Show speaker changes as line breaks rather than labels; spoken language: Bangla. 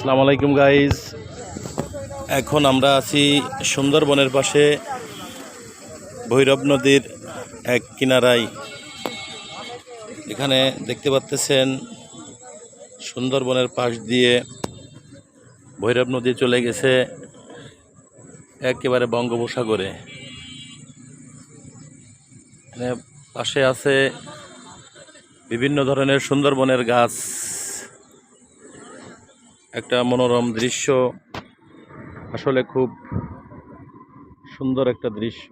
আসসালামু আলাইকুম গাইজ। এখন আমরা আছি সুন্দরবনের পাশে ভৈরব নদীর এক কিনারায়। এখানে দেখতে পাচ্ছেন সুন্দরবনের পাশ দিয়ে ভৈরব নদী চলে গেছে একেবারে বঙ্গোপসাগরে। এখানে পাশে আছে বিভিন্ন ধরনের সুন্দরবনের গাছ, একটা মনোরম দৃশ্য, আসলে খুব সুন্দর একটা দৃশ্য।